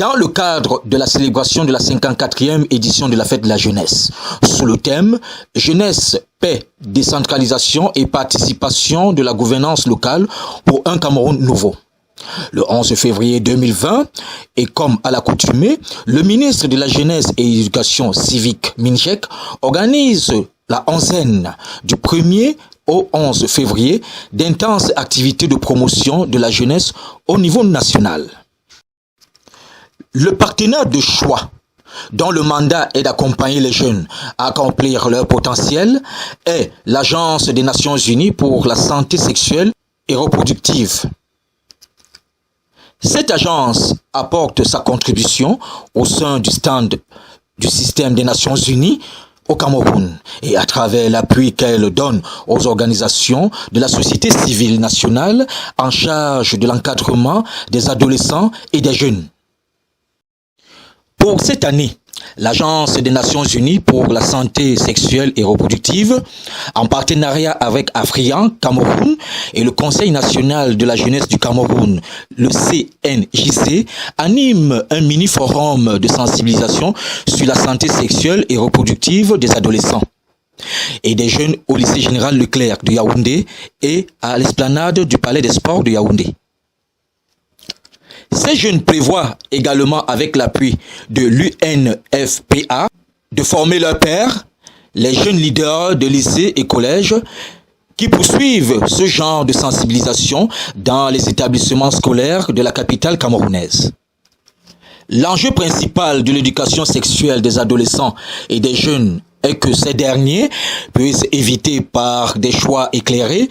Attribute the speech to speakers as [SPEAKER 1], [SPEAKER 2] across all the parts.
[SPEAKER 1] dans le cadre de la célébration de la 54e édition de la Fête de la Jeunesse, sous le thème « Jeunesse, paix, décentralisation et participation de la gouvernance locale pour un Cameroun nouveau ». Le 11 février 2020, et comme à l'accoutumée, le ministre de la Jeunesse et l'Éducation civique, Minchek, organise la onzaine du 1er au 11 février d'intenses activités de promotion de la jeunesse au niveau national. Le partenaire de choix, dont le mandat est d'accompagner les jeunes à accomplir leur potentiel, est l'Agence des Nations Unies pour la santé sexuelle et reproductive. Cette agence apporte sa contribution au sein du stand du système des Nations Unies au Cameroun et à travers l'appui qu'elle donne aux organisations de la société civile nationale en charge de l'encadrement des adolescents et des jeunes. Pour cette année, l'Agence des Nations Unies pour la santé sexuelle et reproductive, en partenariat avec Afrian Cameroun et le Conseil national de la jeunesse du Cameroun, le CNJC, anime un mini-forum de sensibilisation sur la santé sexuelle et reproductive des adolescents et des jeunes au lycée général Leclerc de Yaoundé et à l'esplanade du Palais des Sports de Yaoundé. Ces jeunes prévoient également, avec l'appui de l'UNFPA, de former leurs pairs, les jeunes leaders de lycées et collèges qui poursuivent ce genre de sensibilisation dans les établissements scolaires de la capitale camerounaise. L'enjeu principal de l'éducation sexuelle des adolescents et des jeunes est que ces derniers puissent éviter par des choix éclairés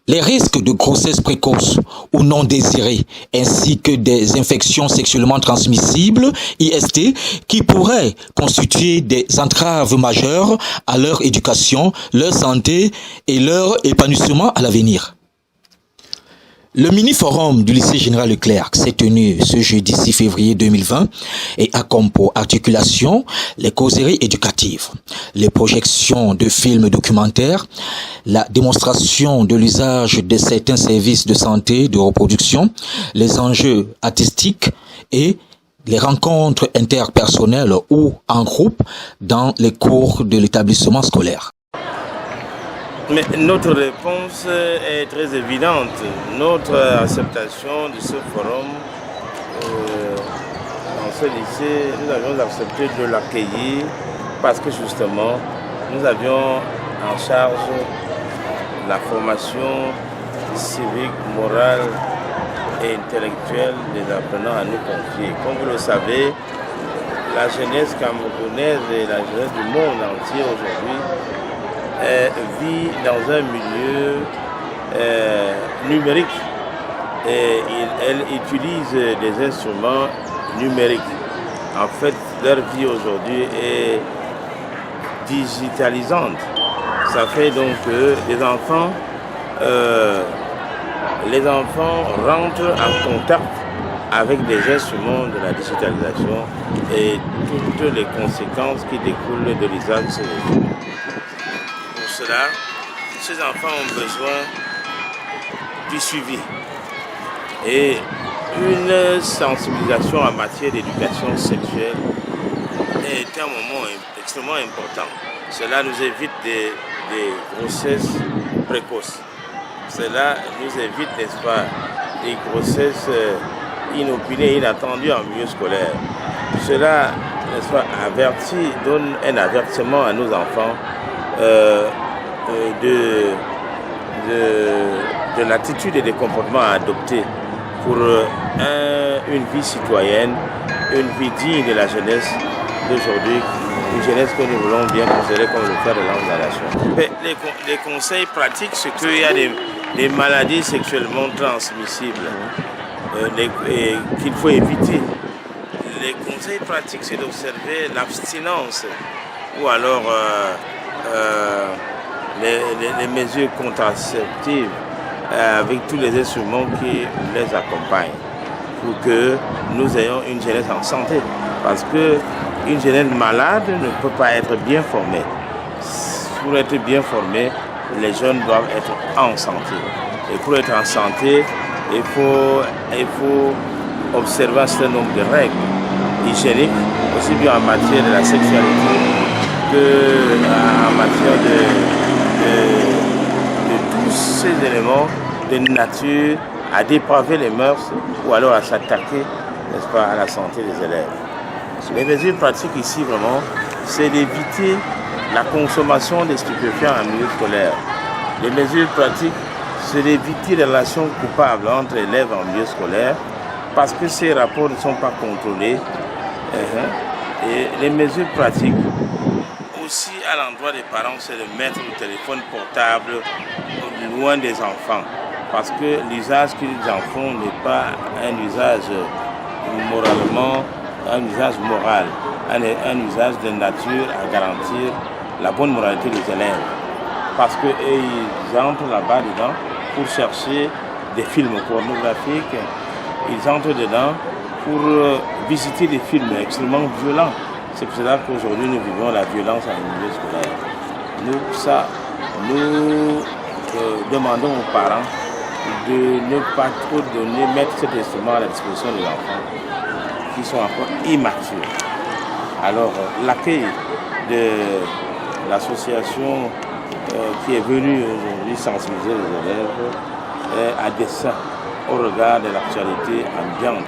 [SPEAKER 1] les risques de grossesse précoce ou non désirée, ainsi que des infections sexuellement transmissibles, IST, qui pourraient constituer des entraves majeures à leur éducation, leur santé et leur épanouissement à l'avenir. Le mini-forum du lycée général Leclerc s'est tenu ce jeudi 6 février 2020 et a comme pour articulation les causeries éducatives, les projections de films documentaires, la démonstration de l'usage de certains services de santé, de reproduction, les enjeux artistiques et les rencontres interpersonnelles ou en groupe dans les cours de l'établissement scolaire.
[SPEAKER 2] Mais notre réponse est très évidente. Notre acceptation de ce forum dans ce lycée, nous avions accepté de l'accueillir parce que justement, nous avions en charge la formation civique, morale et intellectuelle des apprenants à nous confier. Comme vous le savez, la jeunesse camerounaise et la jeunesse du monde entier aujourd'hui vit dans un milieu numérique et elle utilise des instruments numériques. En fait, leur vie aujourd'hui est digitalisante. Ça fait donc que les enfants rentrent en contact avec des instruments de la digitalisation et toutes les conséquences qui découlent de l'usage de ces instruments. Pour cela, ces enfants ont besoin du suivi et une sensibilisation en matière d'éducation sexuelle est un moment extrêmement important. Cela nous évite des grossesses précoces. Cela nous évite, n'est-ce pas, des grossesses inopinées, inattendues en milieu scolaire. Cela, n'est-ce pas, donne un avertissement à nos enfants de l'attitude et des comportements à adopter pour une vie citoyenne, une vie digne de la jeunesse d'aujourd'hui, une jeunesse que nous voulons bien considérer comme le fer de lance de la nation. Les conseils pratiques, c'est qu'il y a des maladies sexuellement transmissibles et qu'il faut éviter. Les conseils pratiques, c'est d'observer l'abstinence ou alors les mesures contraceptives avec tous les instruments qui les accompagnent pour que nous ayons une jeunesse en santé. Parce qu'une jeunesse malade ne peut pas être bien formée. Pour être bien formée, les jeunes doivent être en santé. Et pour être en santé, il faut observer un certain nombre de règles. hygiénique, aussi bien en matière de la sexualité que en matière de tous ces éléments de nature à dépraver les mœurs ou alors à s'attaquer, n'est-ce pas, à la santé des élèves. Les mesures pratiques ici vraiment, c'est d'éviter la consommation des stupéfiants en milieu scolaire. Les mesures pratiques, c'est d'éviter les relations coupables entre élèves en milieu scolaire parce que ces rapports ne sont pas contrôlés. Et les mesures pratiques, aussi à l'endroit des parents, c'est de mettre le téléphone portable loin des enfants. Parce que l'usage qu'ils en font n'est pas un usage moralement, un usage moral, un usage de nature à garantir la bonne moralité des élèves. Parce qu'ils entrent là-bas dedans pour chercher des films pornographiques, ils entrent dedans pour visiter des films extrêmement violents. C'est pour cela qu'aujourd'hui nous vivons la violence en milieu scolaire. Nous demandons aux parents de ne pas trop mettre cet instrument à la disposition des enfants qui sont encore immatures. Alors l'accueil de l'association qui est venue aujourd'hui sensibiliser les élèves à dessein au regard de l'actualité ambiante.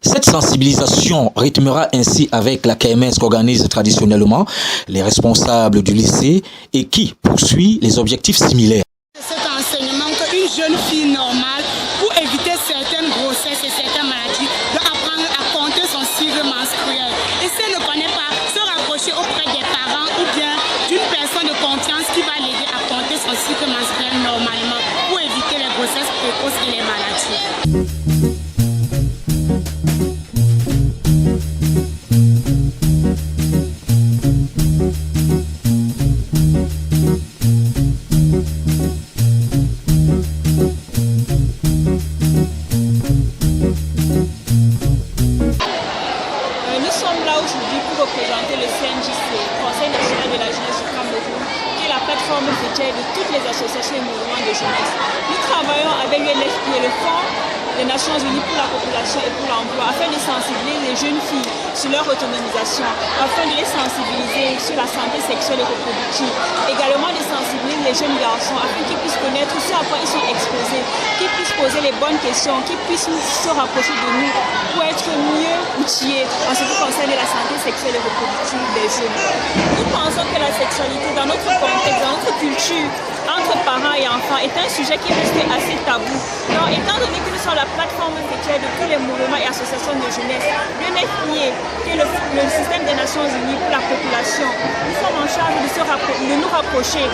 [SPEAKER 1] Cette sensibilisation rythmera ainsi avec la KMS qu'organisent traditionnellement les responsables du lycée et qui poursuit les objectifs similaires.
[SPEAKER 3] Cet enseignement qu'une jeune fille normale, pour éviter certaines grossesses et certaines maladies, doit apprendre à compter son cycle menstruel. Et si elle ne connaît pas, se rapprocher auprès des parents ou bien d'une personne de confiance qui va l'aider à compter son cycle menstruel normalement pour éviter les grossesses précoces et les maladies.
[SPEAKER 4] De toutes les associations et mouvements de jeunesse. Nous travaillons avec l'UNFP et le Fonds des Nations Unies pour la population et pour l'emploi afin de sensibiliser les jeunes filles sur leur autonomisation, afin de les sensibiliser sur la santé sexuelle et reproductive, également de sensibiliser les jeunes garçons afin qu'ils puissent connaître ce à quoi ils sont exposés, qu'ils puissent poser les bonnes questions, qu'ils puissent se rapprocher de nous pour être mieux outillés en ce qui concerne la santé sexuelle et reproductive des jeunes. Nous pensons que la sexualité dans notre contexte, dans notre culture, entre parents et enfants est un sujet qui reste assez tabou. Donc, étant donné que nous sommes la plateforme effectuelle de tous les mouvements et associations de jeunesse, l'UNFPA, qui est le système des Nations Unies pour la population, nous sommes en charge de nous rapprocher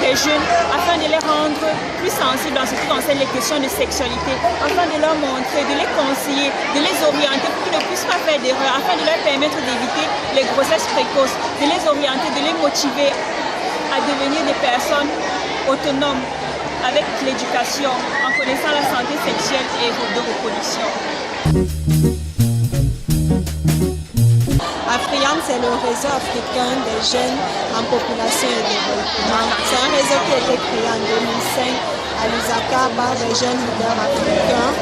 [SPEAKER 4] des jeunes afin de les rendre plus sensibles en ce qui concerne les questions de sexualité, afin de leur montrer, de les conseiller, de les orienter pour qu'ils ne puissent pas faire d'erreurs, afin de leur permettre d'éviter les grossesses précoces, de les orienter, de les motiver à devenir des personnes autonomes avec l'éducation, en connaissant la santé sexuelle et de reproduction.
[SPEAKER 5] AFRIAM, c'est le réseau africain des jeunes en population et développement. C'est un réseau qui a été créé en 2005 à Lusaka par des jeunes leaders africains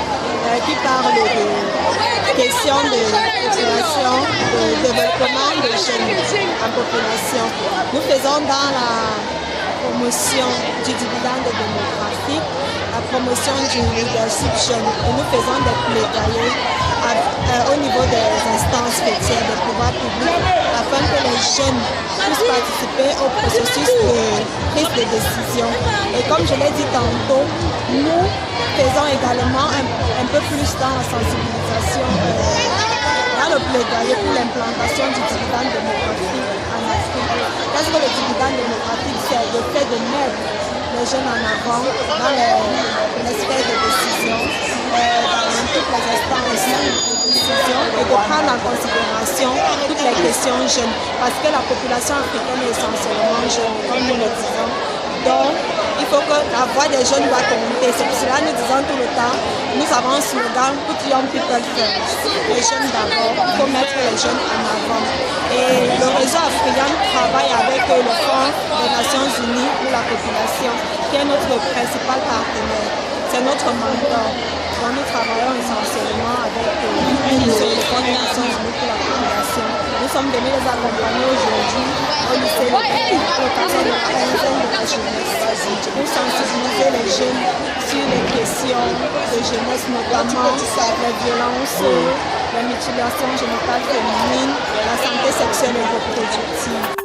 [SPEAKER 5] qui parlent de questions de population, de développement des jeunes en population. Nous faisons dans la promotion du dividende démographique, la promotion du leadership jeune. Et nous faisons des plaidoyers au niveau des instances fêtières, des pouvoirs publics, afin que les jeunes puissent participer au processus de prise de décision. Et comme je l'ai dit tantôt, nous faisons également un peu plus dans la sensibilisation, dans le plaidoyer pour l'implantation du dividende démographique en Afrique. Parce que le dividende démographique, c'est le fait de mettre les jeunes en avant dans les sphères de décision, dans toutes les instances de décision et de prendre en considération toutes les questions jeunes. Parce que la population africaine est essentiellement jeune, comme nous le disons. Donc, il faut que la voix des jeunes doit compter. C'est pour cela que nous disons tout le temps, nous avons un slogan, put young people first. Les jeunes d'abord, il faut mettre les jeunes en avant. Et le réseau africain travaille avec le Fonds des Nations Unies pour la population, qui est notre principal partenaire. C'est notre mentor. Donc nous travaillons essentiellement avec l'UNICEF, le Fonds des Nations Unies pour la population. Nous sommes venus les accompagner aujourd'hui au lycée de l'occasion de la quinzaine de la jeunesse pour sensibiliser les jeunes sur les questions de jeunesse, notamment les violences, la mutilation génitale féminine, la santé sexuelle et reproductive.